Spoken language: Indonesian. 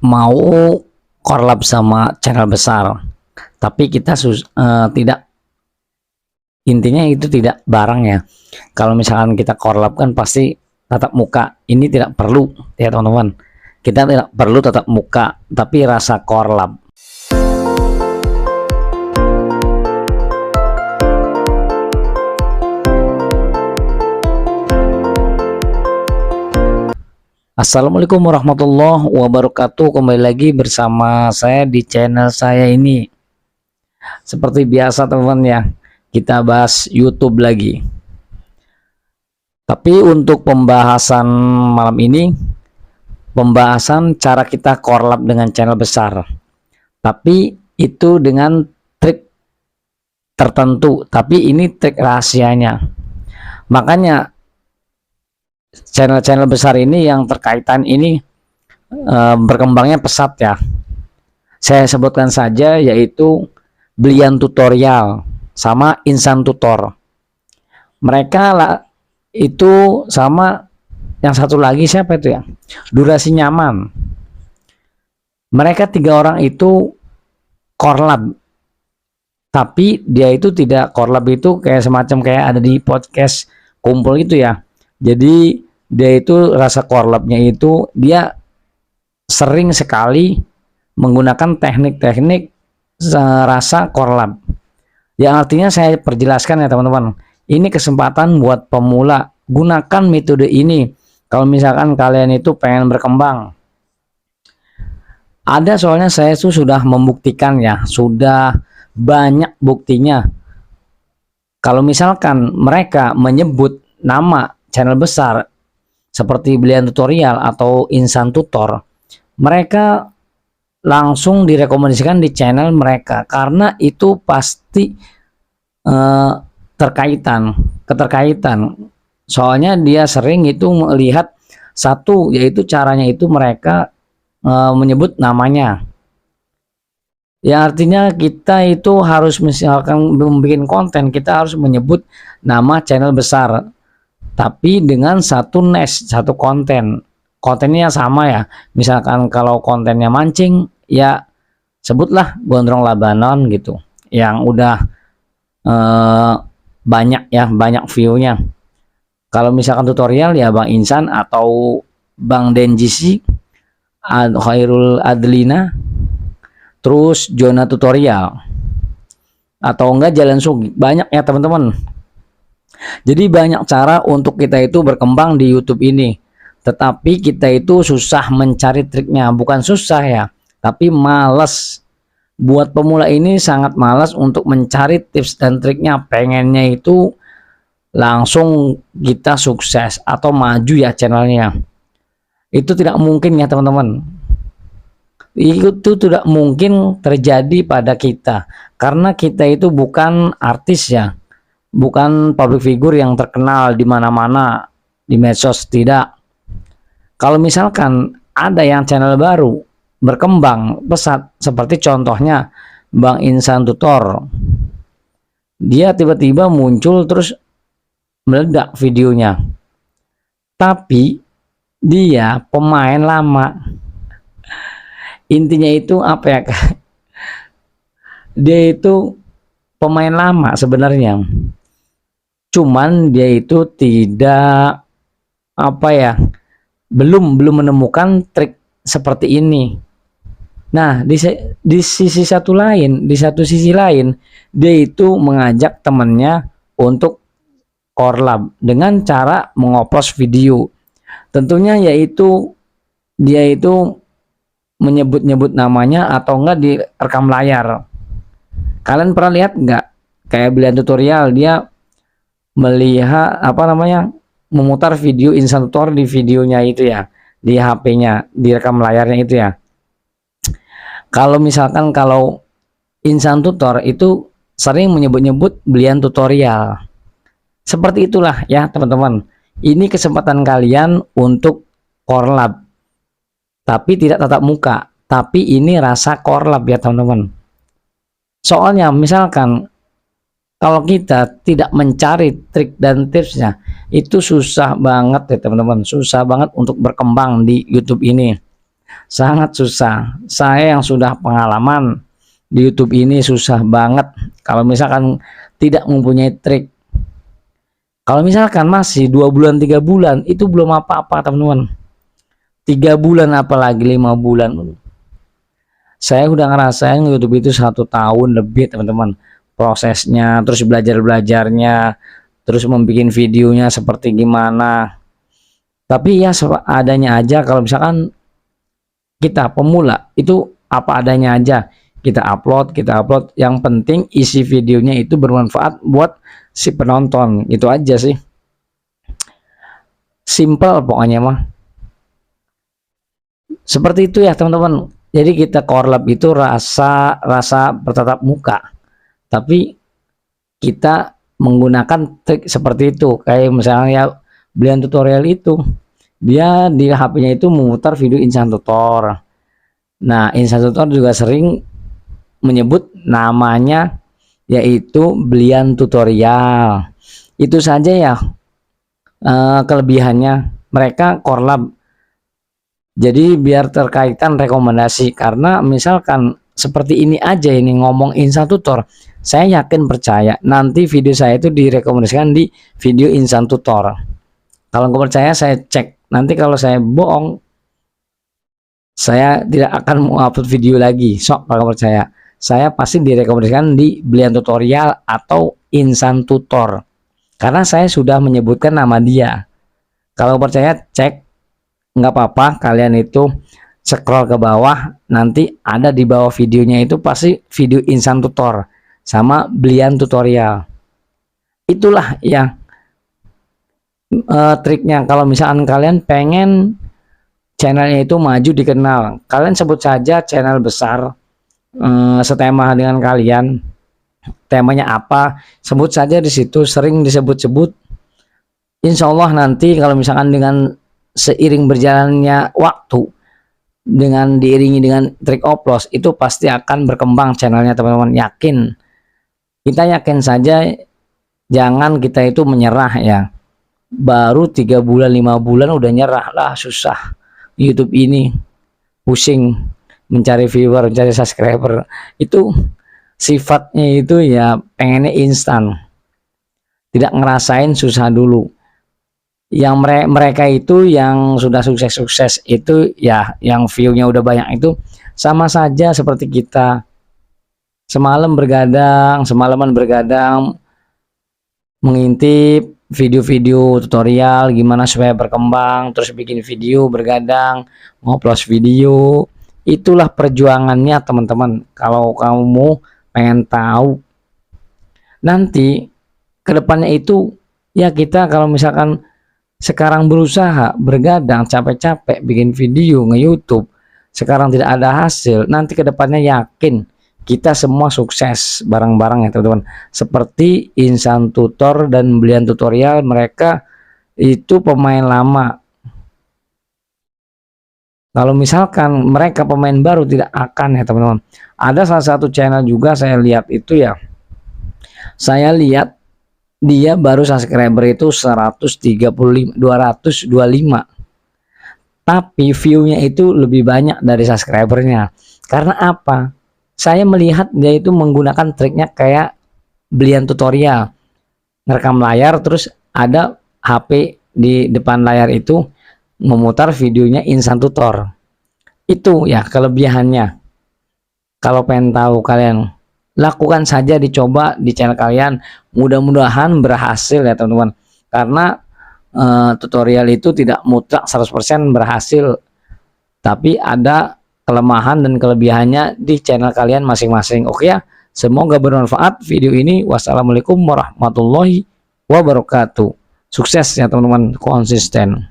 mau collab sama channel besar, tapi kita tidak, intinya itu tidak barang ya. Kalau misalkan kita collab kan pasti tatap muka, ini tidak perlu ya teman-teman. Kita tidak perlu tatap muka, tapi rasa collab. Assalamualaikum warahmatullahi wabarakatuh. Kembali lagi bersama saya di channel saya ini. Seperti biasa teman-teman ya, kita bahas YouTube lagi. Tapi untuk pembahasan malam ini, pembahasan cara kita collab dengan channel besar. Tapi itu dengan trik tertentu, tapi ini trik rahasianya. Makanya channel-channel besar ini yang terkaitan ini berkembangnya pesat ya. Saya sebutkan saja, yaitu Blian Tutorial sama Insan Tutor. Mereka lah itu, sama yang satu lagi siapa itu ya, Durasi Nyaman. Mereka tiga orang itu collab, tapi dia itu tidak collab itu kayak semacam kayak ada di podcast kumpul gitu ya. Jadi dia itu rasa collabnya itu dia sering sekali menggunakan teknik-teknik rasa collab. Yang artinya saya perjelaskan ya teman-teman. Ini kesempatan buat pemula, gunakan metode ini. Kalau misalkan kalian itu pengen berkembang. Ada, soalnya saya tuh sudah membuktikan ya, sudah banyak buktinya. Kalau misalkan mereka menyebut nama channel besar seperti Blian Tutorial atau Insan Tutor, mereka langsung direkomendasikan di channel mereka karena itu pasti keterkaitan. Soalnya dia sering itu melihat satu, yaitu caranya itu mereka menyebut namanya. Ya artinya kita itu harus, misalkan membuat konten, kita harus menyebut nama channel besar, tapi dengan satu niche, satu kontennya sama ya. Misalkan kalau kontennya mancing ya sebutlah Gondrong Labanon gitu, yang udah banyak ya, banyak view-nya. Kalau misalkan tutorial ya Bang Insan atau Bang Denjisi, Khairul Adlina, terus Jona Tutorial, atau enggak Jalan Sugi. Banyak ya teman-teman. Jadi banyak cara untuk kita itu berkembang di YouTube ini. Tetapi kita itu susah mencari triknya. Bukan susah ya, tapi malas. Buat pemula ini sangat malas untuk mencari tips dan triknya. Pengennya itu langsung kita sukses atau maju ya channelnya. Itu tidak mungkin ya teman-teman. Itu tidak mungkin terjadi pada kita. Karena kita itu bukan artis ya. Bukan public figure yang terkenal di mana-mana di medsos, tidak. Kalau misalkan ada yang channel baru berkembang pesat, seperti contohnya Bang Insan Tutor, dia tiba-tiba muncul terus meledak videonya, tapi dia pemain lama. Intinya itu apa ya, dia itu pemain lama sebenarnya, cuman dia itu tidak apa ya, belum menemukan trik seperti ini. Nah di sisi satu lain, di satu sisi lain, dia itu mengajak temennya untuk collab dengan cara mengoplos video. Tentunya yaitu dia itu menyebut-nyebut namanya atau enggak di rekam layar. Kalian pernah lihat enggak kayak Blian Tutorial, dia melihat apa namanya, memutar video Insan Tutor di videonya itu ya, di HP-nya, di rekam layarnya itu ya. Kalau misalkan kalau Insan Tutor itu sering menyebut-nyebut Blian Tutorial. Seperti itulah ya teman-teman. Ini kesempatan kalian untuk collab, tapi tidak tatap muka, tapi ini rasa collab ya teman-teman. Soalnya misalkan kalau kita tidak mencari trik dan tipsnya, itu susah banget ya teman-teman, susah banget untuk berkembang di YouTube ini. sangat susah. Saya yang sudah pengalaman di YouTube ini susah banget kalau misalkan tidak mempunyai trik. Kalau misalkan masih 2 bulan 3 bulan itu belum apa-apa teman-teman. 3 bulan apalagi 5 bulan. Saya udah ngerasain YouTube itu 1 tahun lebih teman-teman. Prosesnya, terus belajarnya, terus membuat videonya seperti gimana. Tapi ya adanya aja, kalau misalkan kita pemula itu apa adanya aja kita upload. Yang penting isi videonya itu bermanfaat buat si penonton, itu aja sih. Simple pokoknya mah seperti itu ya teman-teman. Jadi kita korlap itu rasa bertatap muka, tapi kita menggunakan trik seperti itu. Kayak misalnya ya Belian Tutorial itu dia di HP-nya itu memutar video Insan Tutor. Nah, Insan Tutor juga sering menyebut namanya yaitu Belian Tutorial. Itu saja ya kelebihannya mereka korlap. Jadi biar terkaitan rekomendasi, karena misalkan seperti ini aja ini ngomong Insan Tutor, saya yakin percaya nanti video saya itu direkomendasikan di video Insan Tutor. Kalau nggak percaya saya cek, nanti kalau saya bohong saya tidak akan mau upload video lagi. Sok kalau percaya, saya pasti direkomendasikan di Belian Tutorial atau Insan Tutor, karena saya sudah menyebutkan nama dia. Kalau percaya cek, nggak apa-apa kalian itu scroll ke bawah, nanti ada di bawah videonya itu pasti video Insan Tutor sama Belian Tutorial. Itulah ya triknya. Kalau misalkan kalian pengen channelnya itu maju dikenal, kalian sebut saja channel besar setema dengan kalian, temanya apa, sebut saja di situ, sering disebut-sebut. Insya Allah nanti kalau misalkan dengan seiring berjalannya waktu, dengan diiringi dengan trik oplos, itu pasti akan berkembang channelnya teman-teman. Yakin, kita yakin saja, jangan kita itu menyerah ya. Baru 3 bulan 5 bulan udah nyerah lah, susah. YouTube ini pusing mencari viewer, mencari subscriber, itu sifatnya itu ya pengennya instan, tidak ngerasain susah dulu. Yang mereka itu yang sudah sukses itu ya, yang view-nya udah banyak itu sama saja seperti kita semalaman bergadang mengintip video-video tutorial gimana supaya berkembang, terus bikin video, bergadang, ngupload video. Itulah perjuangannya teman-teman. Kalau kamu pengen tahu nanti kedepannya itu ya, kita kalau misalkan sekarang berusaha bergadang capek-capek bikin video nge-YouTube, sekarang tidak ada hasil, nanti kedepannya yakin kita semua sukses bareng-bareng ya teman-teman. Seperti Insan Tutor dan Belian Tutorial, mereka itu pemain lama. Kalau misalkan mereka pemain baru tidak akan ya teman-teman. Ada salah satu channel juga saya lihat itu ya, saya lihat dia baru subscriber itu 135 225, tapi view-nya itu lebih banyak dari subscribernya. Karena apa? Saya melihat dia itu menggunakan triknya kayak Belian Tutorial, ngerekam layar terus ada HP di depan layar itu memutar videonya Insan Tutor. Itu ya kelebihannya. Kalau pengen tahu kalian, lakukan saja, dicoba di channel kalian, mudah-mudahan berhasil ya teman-teman. Karena tutorial itu tidak mutlak 100% berhasil, tapi ada kelemahan dan kelebihannya di channel kalian masing-masing. Oke ya, semoga bermanfaat video ini. Wassalamualaikum warahmatullahi wabarakatuh. Sukses ya teman-teman, konsisten.